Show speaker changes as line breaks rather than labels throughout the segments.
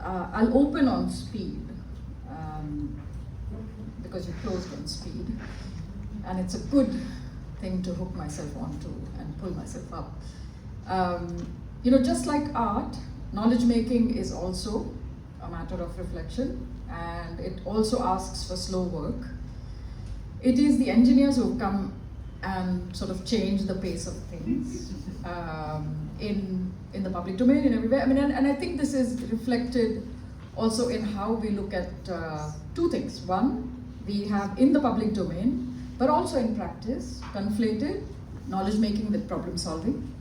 I'll open on speed, because you closed on speed, and it's a good thing to hook myself onto and pull myself up. Just like art, knowledge making is also a matter of reflection, and it also asks for slow work. It is the engineers who have come and sort of change the pace of things in the public domain, in everywhere. And I think this is reflected also in how we look at two things. One, we have in the public domain, but also in practice, conflated knowledge making with problem solving.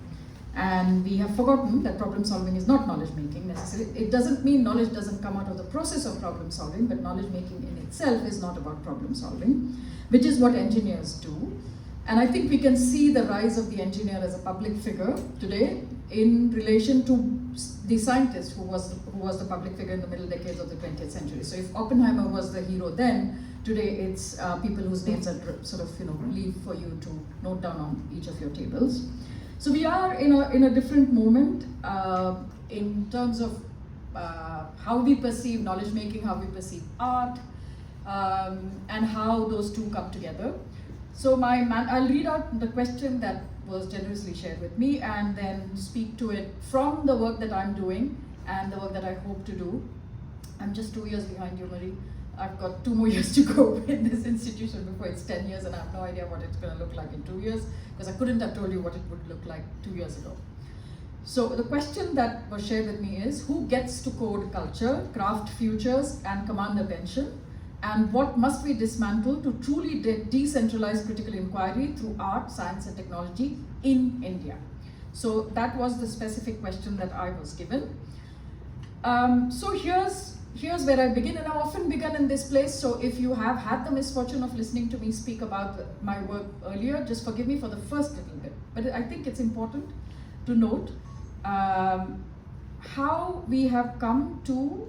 And we have forgotten that problem solving is not knowledge making necessarily. It doesn't mean knowledge doesn't come out of the process of problem solving, but knowledge making in itself is not about problem solving, which is what engineers do. And I think we can see the rise of the engineer as a public figure today in relation to the scientist who was the public figure in the middle decades of the 20th century. So if Oppenheimer was the hero then, today it's people whose names are sort of leave for you to note down on each of your tables. So we are in a different moment in terms of how we perceive knowledge making, how we perceive art, and how those two come together. So I'll read out the question that was generously shared with me and then speak to it from the work that I'm doing and the work that I hope to do. I'm just 2 years behind you, Marie. I've got 2 more years to go in this institution before it's 10 years, and I have no idea what it's going to look like in 2 years, because I couldn't have told you what it would look like 2 years ago. So the question that was shared with me is, who gets to code culture, craft futures, and command attention? And what must we dismantle to truly decentralize critical inquiry through art, science, and technology in India? So that was the specific question that I was given. So here's where I begin, and I've often begun in this place, so if you have had the misfortune of listening to me speak about my work earlier, just forgive me for the first little bit. But I think it's important to note how we have come to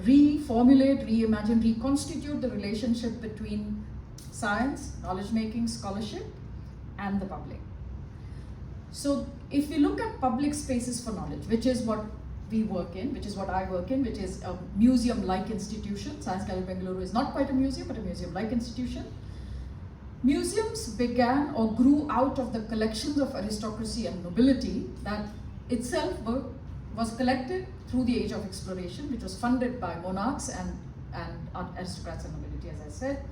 reformulate, reimagine, reconstitute the relationship between science, knowledge-making, scholarship, and the public. So if we look at public spaces for knowledge, which is what we work in, which is what I work in, which is a museum-like institution. Science Gallery Bengaluru is not quite a museum, but a museum-like institution. Museums began or grew out of the collections of aristocracy and nobility that itself was collected through the age of exploration, which was funded by monarchs and aristocrats and nobility, as I said.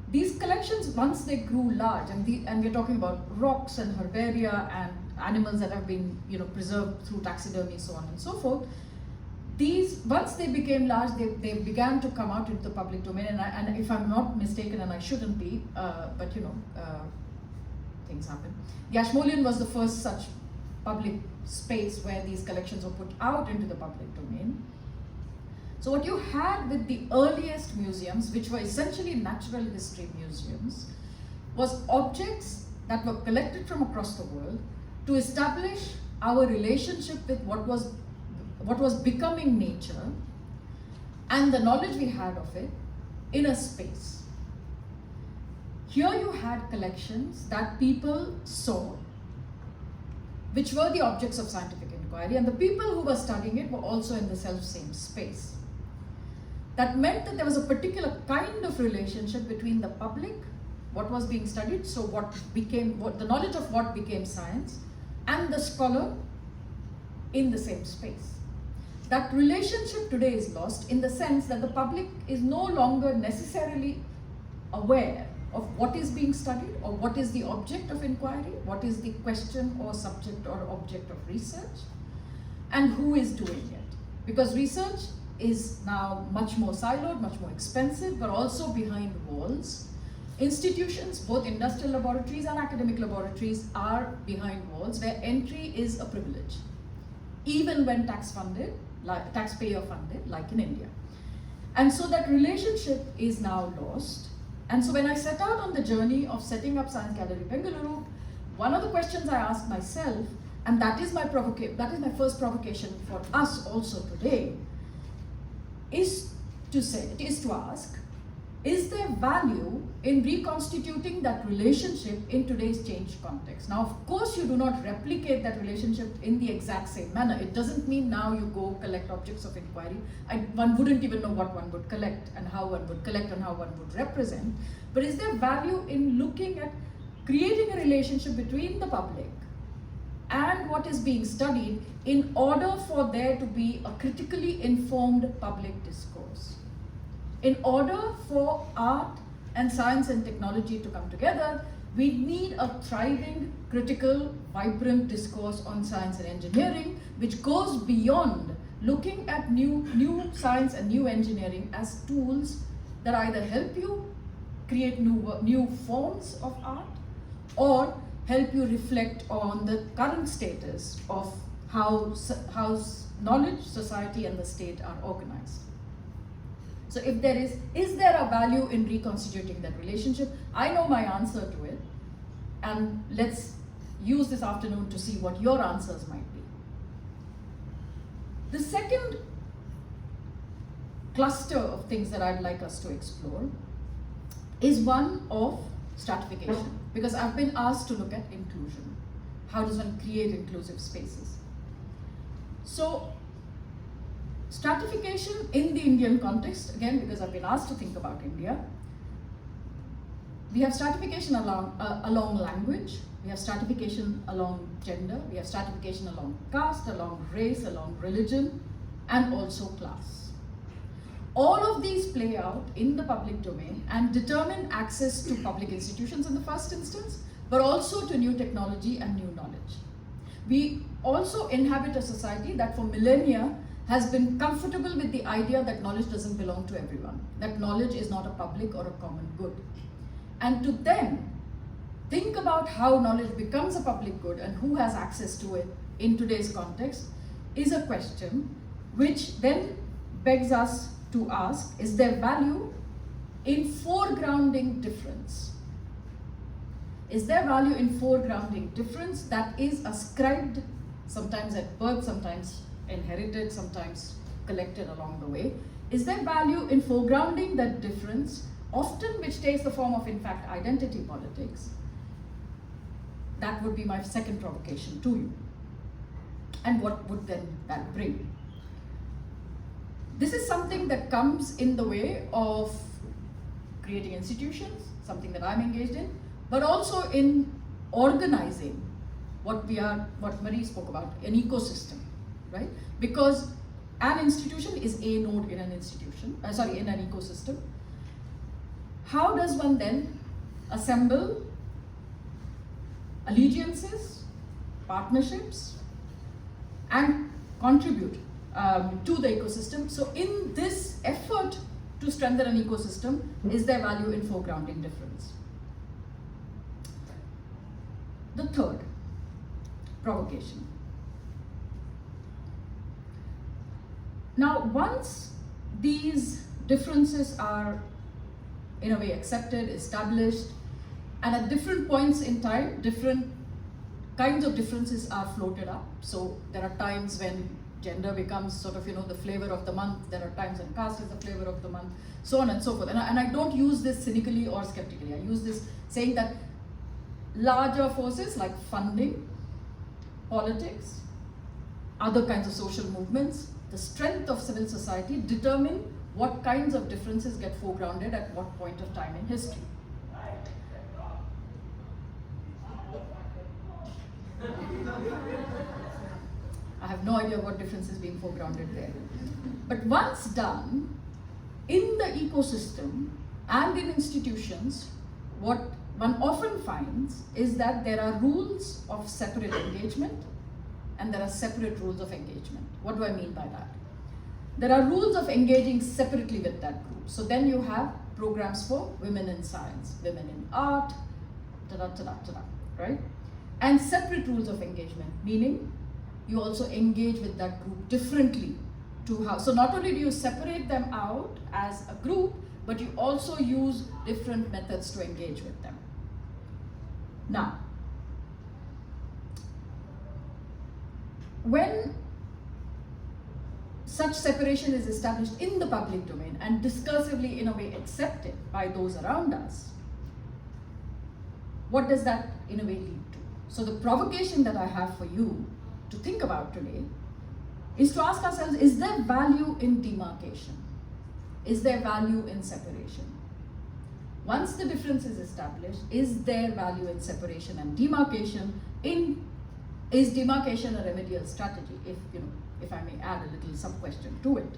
These collections, once they grew large, and we're talking about rocks and herbaria and animals that have been preserved through taxidermy, so on and so forth. These, once they became large, they began to come out into the public domain, and if I'm not mistaken, and I shouldn't be, but things happen. The Ashmolean was the first such public space where these collections were put out into the public domain. So what you had with the earliest museums, which were essentially natural history museums, was objects that were collected from across the world to establish our relationship with what was becoming nature and the knowledge we had of it in a space. Here you had collections that people saw, which were the objects of scientific inquiry, and the people who were studying it were also in the self-same space. That meant that there was a particular kind of relationship between the public, what was being studied, so the knowledge of what became science, and the scholar in the same space. That relationship today is lost in the sense that the public is no longer necessarily aware of what is being studied or what is the object of inquiry, what is the question or subject or object of research, and who is doing it. Because research is now much more siloed, much more expensive, but also behind walls. Institutions, both industrial laboratories and academic laboratories, are behind walls where entry is a privilege, even when taxpayer funded, like in India. And so that relationship is now lost. And so when I set out on the journey of setting up Science Gallery Bengaluru, one of the questions I asked myself, and that is my first provocation for us also today, is to ask, is there value in reconstituting that relationship in today's changed context? Now, of course, you do not replicate that relationship in the exact same manner. It doesn't mean now you go collect objects of inquiry. One wouldn't even know what one would collect and how one would collect and how one would represent. But is there value in looking at creating a relationship between the public and what is being studied in order for there to be a critically informed public discourse? In order for art and science and technology to come together, we need a thriving, critical, vibrant discourse on science and engineering, which goes beyond looking at new science and new engineering as tools that either help you create new forms of art or help you reflect on the current status of how knowledge, society, and the state are organized. So if there is there a value in reconstituting that relationship? I know my answer to it, and let's use this afternoon to see what your answers might be. The second cluster of things that I'd like us to explore is one of stratification, because I've been asked to look at inclusion. How does one create inclusive spaces? So, stratification in the Indian context, again, because I've been asked to think about India, we have stratification along language, we have stratification along gender, we have stratification along caste, along race, along religion, and also class. All of these play out in the public domain and determine access to public institutions in the first instance, but also to new technology and new knowledge. We also inhabit a society that for millennia has been comfortable with the idea that knowledge doesn't belong to everyone, that knowledge is not a public or a common good. And to then think about how knowledge becomes a public good and who has access to it in today's context is a question which then begs us to ask, is there value in foregrounding difference? Is there value in foregrounding difference that is ascribed sometimes at birth, sometimes inherited, sometimes collected along the way? Is there value in foregrounding that difference, often which takes the form of, in fact, identity politics? That would be my second provocation to you. And what would then that bring? This is something that comes in the way of creating institutions, something that I'm engaged in, but also in organizing what Marie spoke about, an ecosystem, right? Because an institution is a node in an institution, in an ecosystem. How does one then assemble allegiances, partnerships, and contribute to the ecosystem? So in this effort to strengthen an ecosystem, is there value in foregrounding difference? The third provocation. Now, once these differences are in a way accepted, established, and at different points in time, different kinds of differences are floated up. So there are times when gender becomes sort of, the flavor of the month. There are times when caste is the flavor of the month, so on and so forth. And I don't use this cynically or skeptically. I use this saying that larger forces like funding, politics, other kinds of social movements, the strength of civil society determine what kinds of differences get foregrounded at what point of time in history. I have no idea what difference is being foregrounded there. But once done, in the ecosystem and in institutions, what one often finds is that there are rules of separate engagement and there are separate rules of engagement. What do I mean by that? There are rules of engaging separately with that group. So then you have programs for women in science, women in art, right? And separate rules of engagement, meaning you also engage with that group differently to how. So not only do you separate them out as a group, but you also use different methods to engage with them. Now, when such separation is established in the public domain and discursively in a way accepted by those around us, what does that in a way lead to? So the provocation that I have for you to think about today is to ask ourselves, is there value in demarcation? Is there value in separation? Once the difference is established, is there value in separation and demarcation? Is demarcation a remedial strategy? If I may add a little sub-question to it.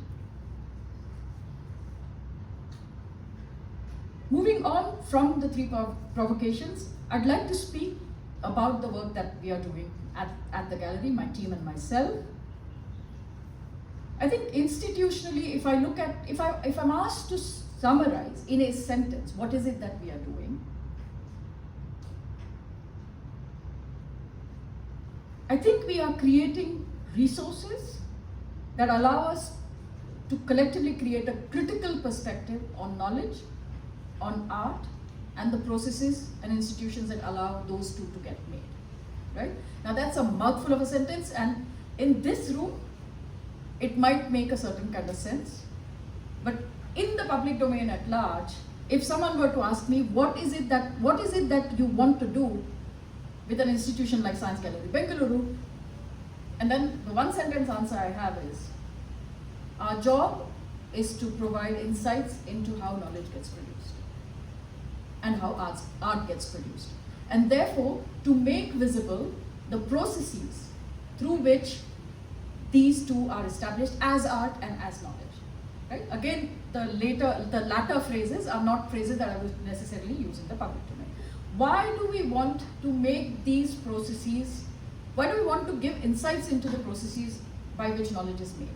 Moving on from the three provocations, I'd like to speak about the work that we are doing at the gallery, my team and myself. I think institutionally, if I'm asked to summarize in a sentence, what is it that we are doing? I think we are creating resources that allow us to collectively create a critical perspective on knowledge, on art, and the processes and institutions that allow those two to get made, right? Now that's a mouthful of a sentence, and in this room, it might make a certain kind of sense, but in the public domain at large, if someone were to ask me, what is it that you want to do with an institution like Science Gallery Bengaluru, and then the one sentence answer I have is, our job is to provide insights into how knowledge gets produced and how art gets produced, and therefore to make visible the processes through which these two are established as art and as knowledge. Right? Again, the latter phrases are not phrases that I would necessarily use in the public domain. Why do we want to make these processes, why do we want to give insights into the processes by which knowledge is made?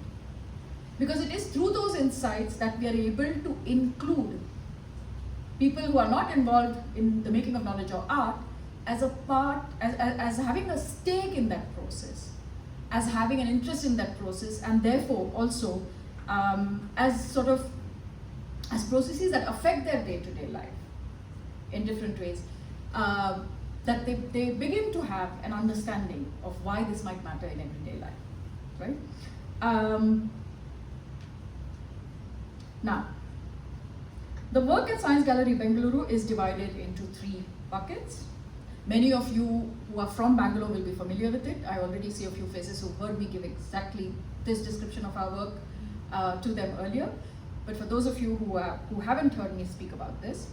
Because it is through those insights that we are able to include people who are not involved in the making of knowledge or art as a part, as having a stake in that process, as having an interest in that process, and therefore also as processes that affect their day-to-day life in different ways, that they begin to have an understanding of why this might matter in everyday life, right? Now, the work at Science Gallery Bengaluru is divided into three buckets. Many of you who are from Bangalore will be familiar with it. I already see a few faces who heard me give exactly this description of our work to them earlier. But for those of you who haven't heard me speak about this,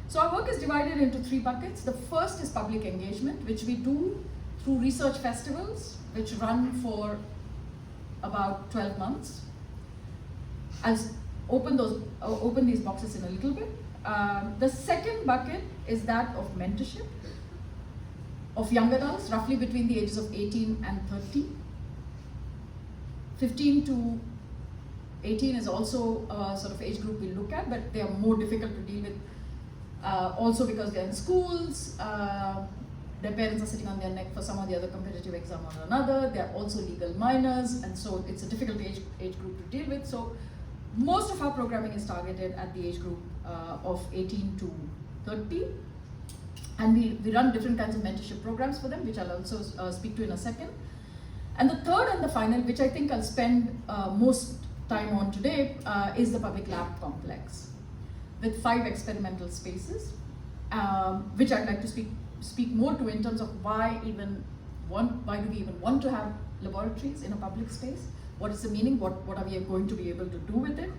so our work is divided into three buckets. The first is public engagement, which we do through research festivals, which run for about 12 months. I'll open these boxes in a little bit. The second bucket is that of mentorship of young adults, roughly between the ages of 18 and 30. 15 to 18 is also a sort of age group we look at, but they are more difficult to deal with, also because they're in schools, their parents are sitting on their neck for some or the other competitive exam or another, they're also legal minors, and so it's a difficult age group to deal with. So most of our programming is targeted at the age group of 18 to 30. And we run different kinds of mentorship programs for them, which I'll also speak to in a second. And the third and the final, which I think I'll spend most time on today, is the public lab complex with 5 experimental spaces, which I'd like to speak more to in terms of why do we even want to have laboratories in a public space? What is the meaning? What are we going to be able to do with it?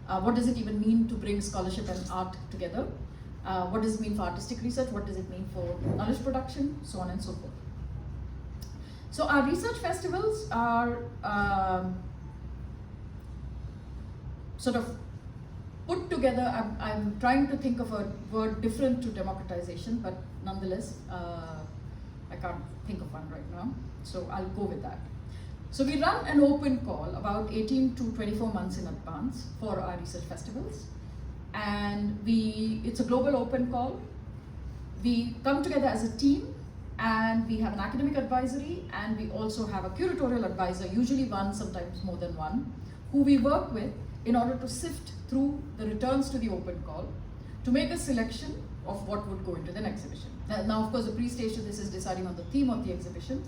What does it even mean to bring scholarship and art together? What does it mean for artistic research? What does it mean for knowledge production? So on and so forth. So our research festivals are sort of put together. I'm trying to think of a word different to democratization, but nonetheless, I can't think of one right now. So I'll go with that. So we run an open call about 18 to 24 months in advance for our research festivals. And it's a global open call. We come together as a team, and we have an academic advisory, and we also have a curatorial advisor, usually one, sometimes more than one, who we work with in order to sift through the returns to the open call to make a selection of what would go into the exhibition. Now, of course, the pre-stage to this is deciding on the theme of the exhibition.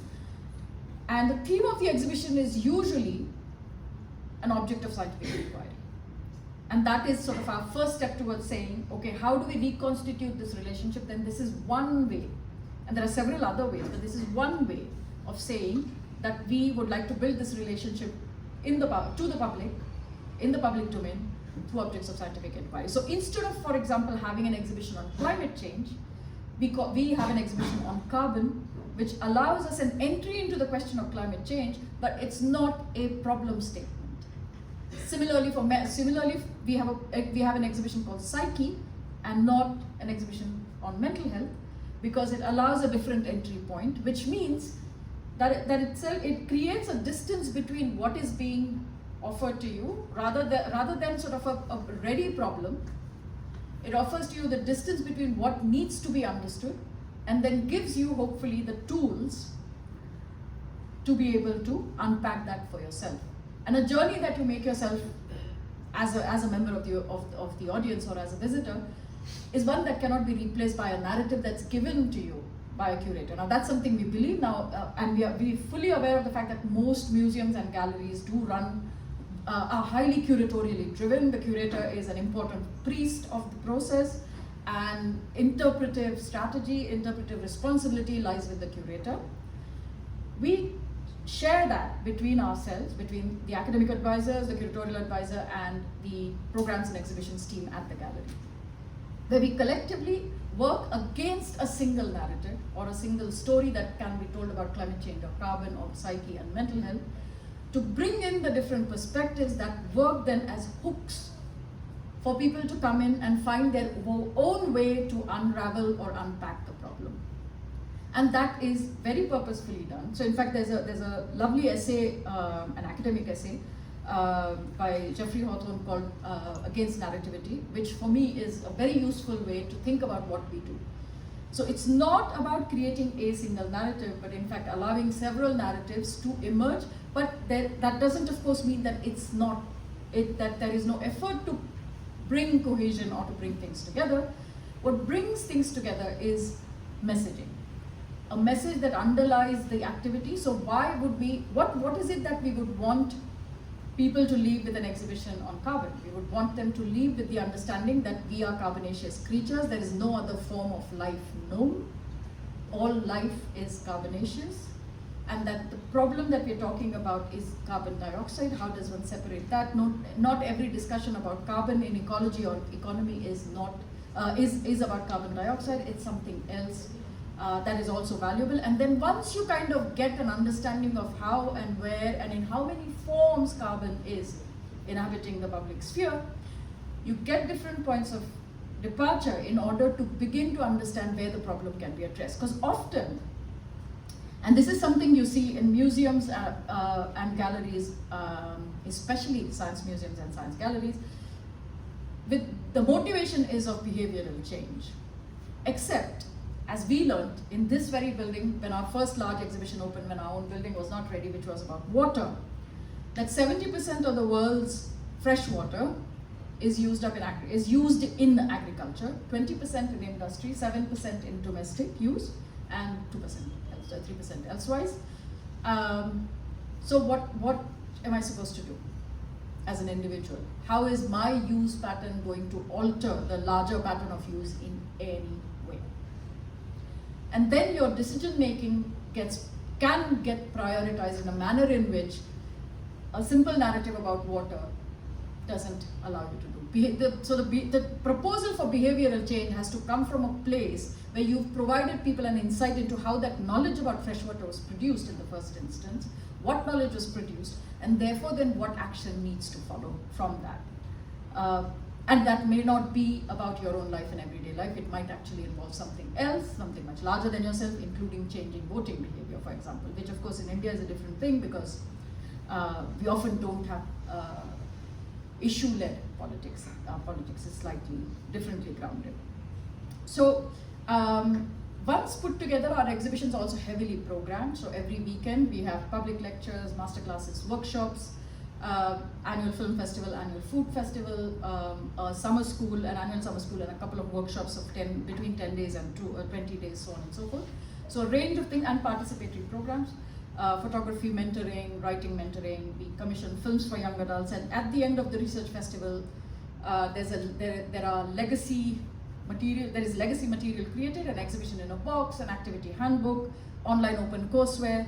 And the theme of the exhibition is usually an object of scientific inquiry. And that is sort of our first step towards saying, okay, how do we reconstitute this relationship? Then this is one way, and there are several other ways, but this is one way of saying that we would like to build this relationship to the public, in the public domain, through objects of scientific inquiry. So instead of, for example, having an exhibition on climate change, we have an exhibition on carbon, which allows us an entry into the question of climate change, but it's not a problem statement. Similarly, we have an exhibition called Psyche, and not an exhibition on mental health, because it allows a different entry point, which means that it creates a distance between what is being offered to you, rather than sort of a ready problem. It offers to you the distance between what needs to be understood, and then gives you hopefully the tools to be able to unpack that for yourself. And a journey that you make yourself as a member of the audience or as a visitor is one that cannot be replaced by a narrative that's given to you by a curator. Now that's something we believe now, and we're fully aware of the fact that most museums and galleries do run are highly curatorially driven. The curator is an important priest of the process, and interpretive strategy, interpretive responsibility lies with the curator. We share that between ourselves, between the academic advisors, the curatorial advisor, and the programs and exhibitions team at the gallery, where we collectively work against a single narrative or a single story that can be told about climate change or carbon or psyche and mental health, to bring in the different perspectives that work then as hooks for people to come in and find their own way to unravel or unpack the problem. And that is very purposefully done. So in fact, there's a lovely essay, an academic essay by Jeffrey Hawthorne called Against Narrativity, which for me is a very useful way to think about what we do. So it's not about creating a single narrative, but in fact allowing several narratives to emerge. But that doesn't, of course, mean that that there is no effort to bring cohesion or to bring things together. What brings things together is messaging. A message that underlies the activity. So why would what is it that we would want people to leave with an exhibition on carbon? We would want them to leave with the understanding that we are carbonaceous creatures. There is no other form of life known. All life is carbonaceous. And that the problem that we're talking about is carbon dioxide. How does one separate that? Not every discussion about carbon in ecology or economy is about carbon dioxide. It's something else that is also valuable. And then once you kind of get an understanding of how and where and in how many forms carbon is inhabiting the public sphere, you get different points of departure in order to begin to understand where the problem can be addressed. Because often, and this is something you see in museums and galleries, especially science museums and science galleries, the motivation is of behavioral change. Except, as we learned in this very building, when our first large exhibition opened, when our own building was not ready, which was about water, that 70% of the world's fresh water is used in agriculture, 20% in industry, 7% in domestic use, and 3% elsewise. So what am I supposed to do as an individual? How is my use pattern going to alter the larger pattern of use in any way? And then your decision making can get prioritized in a manner in which a simple narrative about water doesn't allow you to do. So the proposal for behavioral change has to come from a place where you've provided people an insight into how that knowledge about freshwater was produced in the first instance, what knowledge was produced, and therefore then what action needs to follow from that. And that may not be about your own life and everyday life. It might actually involve something else, something much larger than yourself, including changing voting behavior, for example, which of course in India is a different thing because we often don't have issue-led politics. Our politics is slightly differently grounded. So once put together, our exhibitions are also heavily programmed. So every weekend we have public lectures, masterclasses, workshops, annual film festival, annual food festival, a summer school, an annual summer school, and a couple of workshops of between 10 days and 20 days, so on and so forth. So a range of things and participatory programs. photography mentoring, writing mentoring. We commission films for young adults, and at the end of the research festival, there are legacy material. There is legacy material created, an exhibition in a box, an activity handbook, online open courseware,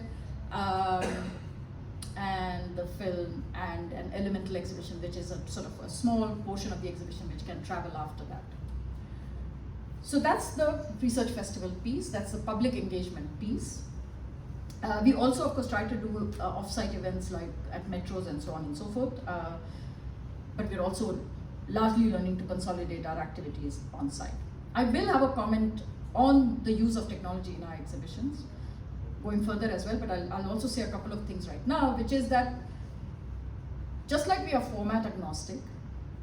and the film, and an elemental exhibition, which is a sort of a small portion of the exhibition which can travel after that. So that's the research festival piece. That's the public engagement piece. We also, of course, try to do off-site events like at metros and so on and so forth. But we're also largely learning to consolidate our activities on site. I will have a comment on the use of technology in our exhibitions, going further as well, but I'll also say a couple of things right now, which is that just like we are format agnostic,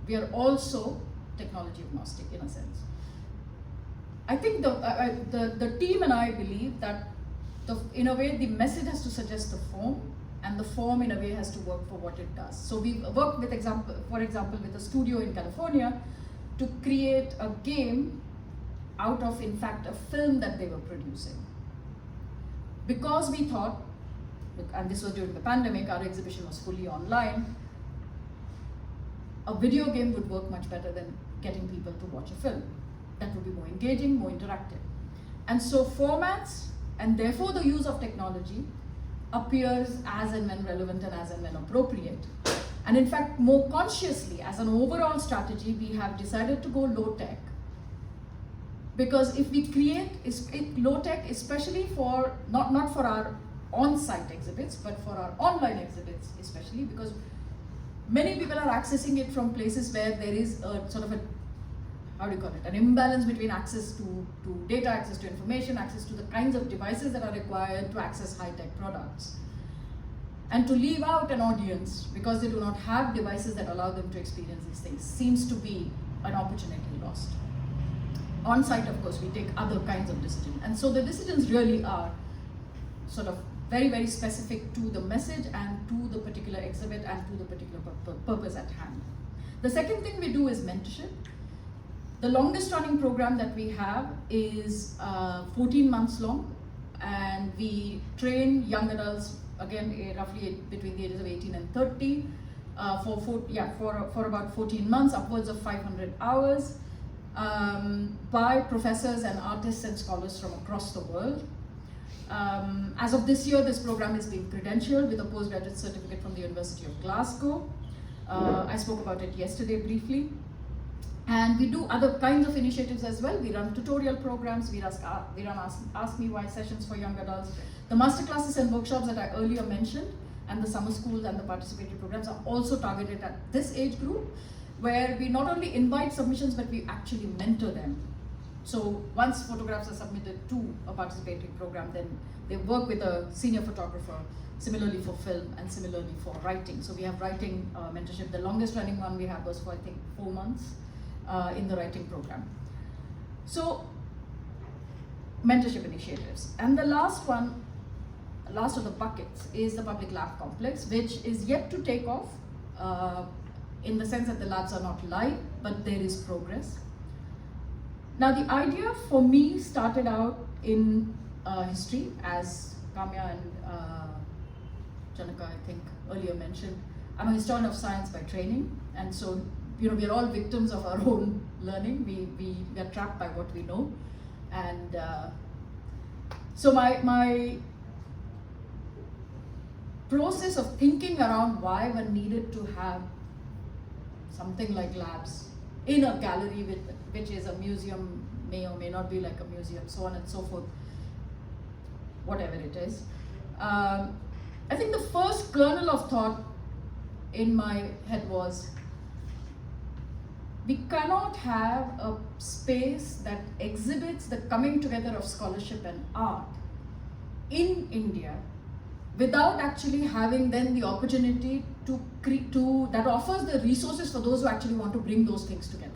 we are also technology agnostic in a sense. I think the team and I believe that in a way the message has to suggest the form, and the form in a way has to work for what it does. So we worked with, for example, with a studio in California to create a game out of, in fact, a film that they were producing. Because we thought, and this was during the pandemic, our exhibition was fully online, a video game would work much better than getting people to watch a film. That would be more engaging, more interactive. And so formats, and therefore the use of technology, appears as and when relevant and as and when appropriate. And in fact, more consciously, as an overall strategy, we have decided to go low-tech. Because if we create low-tech, especially for, not for our on-site exhibits, but for our online exhibits especially, because many people are accessing it from places where there is a sort of an imbalance between access to data, access to information, access to the kinds of devices that are required to access high-tech products. And to leave out an audience because they do not have devices that allow them to experience these things seems to be an opportunity lost. On site, of course, we take other kinds of decisions. And so the decisions really are sort of very, very specific to the message and to the particular exhibit and to the particular purpose at hand. The second thing we do is mentorship. The longest running program that we have is 14 months long, and we train young adults, again, roughly between the ages of 18 and 30, for about 14 months, upwards of 500 hours, by professors and artists and scholars from across the world. As of this year, this program is being credentialed with a postgraduate certificate from the University of Glasgow. I spoke about it yesterday briefly. And we do other kinds of initiatives as well. We run tutorial programs, we run Ask Me Why sessions for young adults. The masterclasses and workshops that I earlier mentioned, and the summer schools and the participatory programs are also targeted at this age group, where we not only invite submissions, but we actually mentor them. So once photographs are submitted to a participatory program, then they work with a senior photographer, similarly for film and similarly for writing. So we have writing mentorship. The longest running one we had was for, I think, 4 months. In the writing program. So, mentorship initiatives. And the last of the buckets is the public lab complex, which is yet to take off in the sense that the labs are not live, but there is progress. Now, the idea for me started out in history, as Kamya and Janaka, I think, earlier mentioned. I'm a historian of science by training, and so we are all victims of our own learning. We are trapped by what we know. And so my process of thinking around why one needed to have something like labs in a gallery which is a museum, may or may not be like a museum, so on and so forth, whatever it is. I think the first kernel of thought in my head was, we cannot have a space that exhibits the coming together of scholarship and art in India without actually having then the opportunity that offers the resources for those who actually want to bring those things together.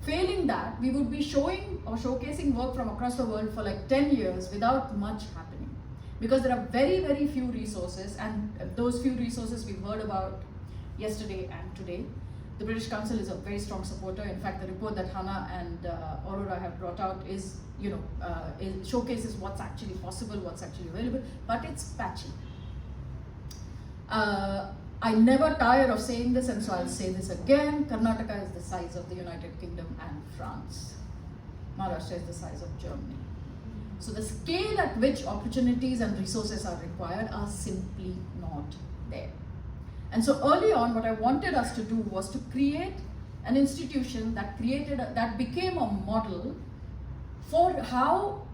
Failing that, we would be showing or showcasing work from across the world for like 10 years without much happening. Because there are very, very few resources, and those few resources we've heard about yesterday and today. The British Council is a very strong supporter. In fact, the report that Hannah and Aurora have brought out is, it showcases what's actually possible, what's actually available, but it's patchy. I never tire of saying this, and so I'll say this again. Karnataka is the size of the United Kingdom and France. Maharashtra is the size of Germany. So the scale at which opportunities and resources are required are simply not there. And so early on, what I wanted us to do was to create an institution that became a model for how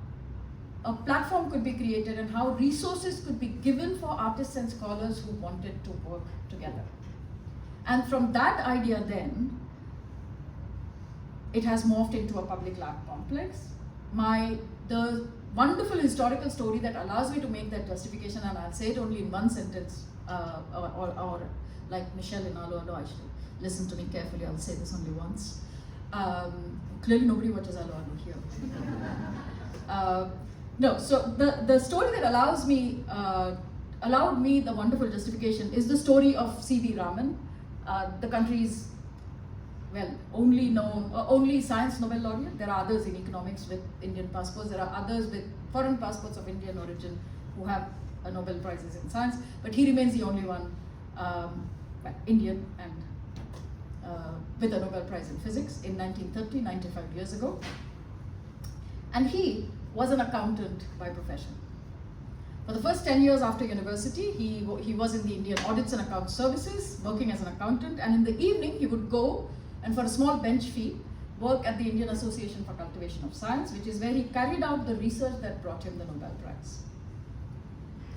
a platform could be created and how resources could be given for artists and scholars who wanted to work together. And from that idea then, it has morphed into a public lab complex. The wonderful historical story that allows me to make that justification, and I'll say it only in one sentence, or like Michelle in Alo Alo, I should listen to me carefully, I'll say this only once. Clearly nobody watches Alo Alo here. No, so the story that allowed me the wonderful justification is the story of C.V. Raman, the country's, only science Nobel laureate. There are others in economics with Indian passports. There are others with foreign passports of Indian origin who have a Nobel Prizes in science, but he remains the only one, Indian and with a Nobel Prize in physics in 1930, 95 years ago. And he was an accountant by profession. For the first 10 years after university, he was in the Indian Audits and Account Services, working as an accountant, and in the evening he would go and for a small bench fee, work at the Indian Association for Cultivation of Science, which is where he carried out the research that brought him the Nobel Prize.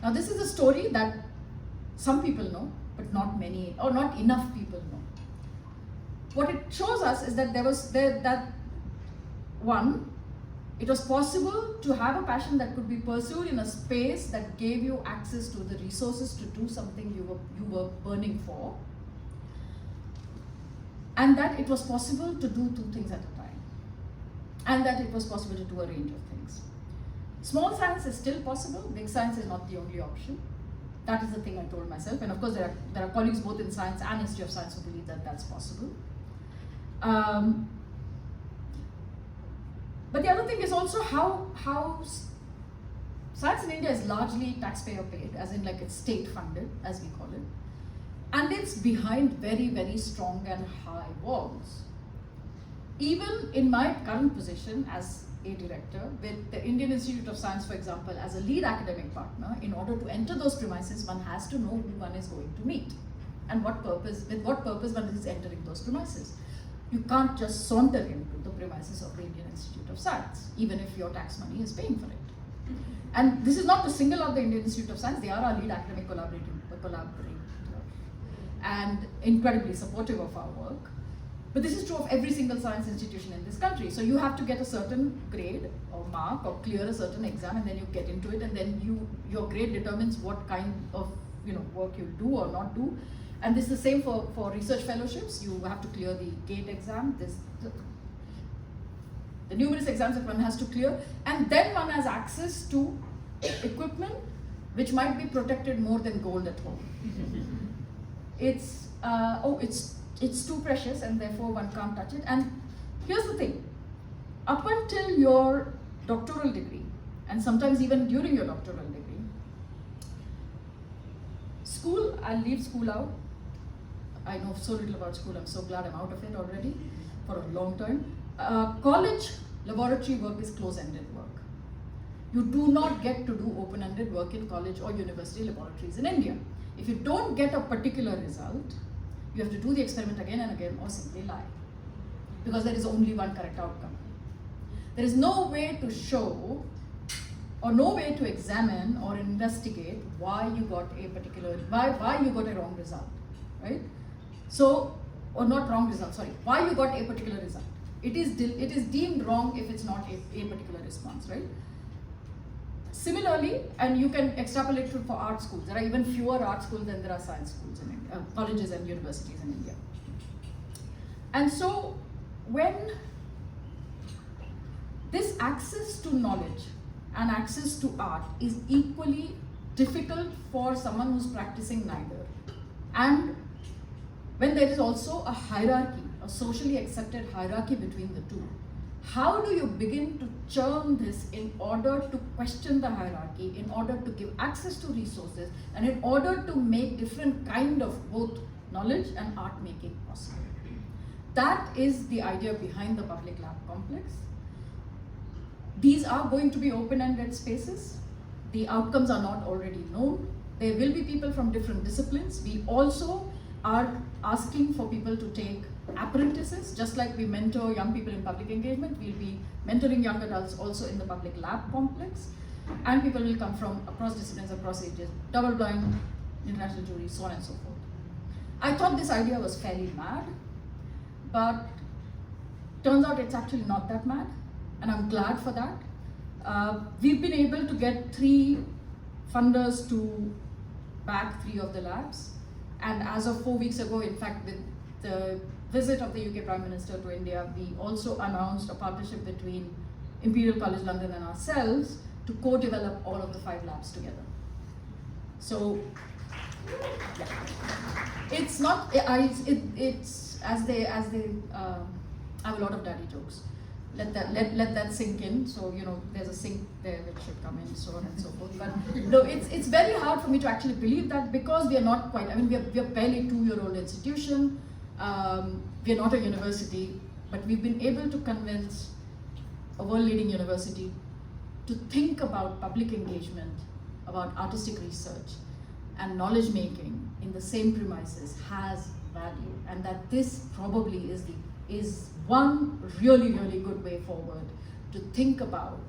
Now this is a story that some people know, but not many, or not enough people know. What it shows us is that it was possible to have a passion that could be pursued in a space that gave you access to the resources to do something you were burning for, and that it was possible to do two things at a time, and that it was possible to do a range of things. Small science is still possible, big science is not the only option. That is the thing I told myself, and of course there are colleagues both in science and history of science who believe that that's possible. But the other thing is also how science in India is largely taxpayer paid, as in like it's state funded, as we call it. And it's behind very, very strong and high walls. Even in my current position as a director with the Indian Institute of Science, for example, as a lead academic partner, in order to enter those premises, one has to know who one is going to meet and with what purpose one is entering those premises. You can't just saunter into the premises of the Indian Institute of Science, even if your tax money is paying for it. And this is not to single out the Indian Institute of Science. They are our lead academic collaborator and incredibly supportive of our work. But this is true of every single science institution in this country. So you have to get a certain grade or mark or clear a certain exam, and then you get into it, and then your grade determines what kind of work you do or not do. And this is the same for research fellowships. You have to clear the GATE exam, the numerous exams that one has to clear, and then one has access to equipment which might be protected more than gold at home. It's too precious, and therefore one can't touch it. And here's the thing, up until your doctoral degree, and sometimes even during your doctoral degree, school, I'll leave school out. I know so little about school, I'm so glad I'm out of it already for a long time. College laboratory work is close-ended work. You do not get to do open-ended work in college or university laboratories in India. If you don't get a particular result, you have to do the experiment again and again or simply lie, because there is only one correct outcome. There is no way to show or no way to examine or investigate why you got a wrong result, right? So, or not wrong result, sorry, why you got a particular result. It is deemed wrong if it's not a particular response, right? Similarly, and you can extrapolate it for art schools. There are even fewer art schools than there are science schools in India, colleges and universities in India. And so, when this access to knowledge and access to art is equally difficult for someone who's practicing neither, and when there is also a hierarchy, a socially accepted hierarchy between the two? How do you begin to churn this in order to question the hierarchy, in order to give access to resources, and in order to make different kind of both knowledge and art making possible? That is the idea behind the public lab complex. These are going to be open-ended spaces. The outcomes are not already known. There will be people from different disciplines. We also are asking for people to take apprentices, just like we mentor young people in public engagement. We'll be mentoring young adults also in the public lab complex, and people will come from across disciplines, across ages, double-blind, international juries, so on and so forth. I thought this idea was fairly mad, but turns out it's actually not that mad, and I'm glad for that. We've been able to get 3 funders to back 3 of the labs, and as of 4 weeks ago, in fact, with the visit of the UK Prime Minister to India, we also announced a partnership between Imperial College London and ourselves to co-develop all of the 5 labs together. So, yeah. It's not, it's as they I have a lot of daddy jokes. Let that sink in. So, you know, there's a sink there which should come in, so on and so forth. But no, it's very hard for me to actually believe that, because we are not quite, I mean, we are barely 2-year-old institution. We are not a university, but we've been able to convince a world-leading university to think about public engagement, about artistic research, and knowledge making in the same premises has value, and that this probably is one really good way forward to think about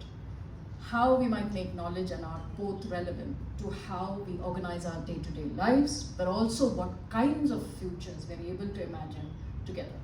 how we might make knowledge and art both relevant to how we organize our day-to-day lives, but also what kinds of futures we're able to imagine together.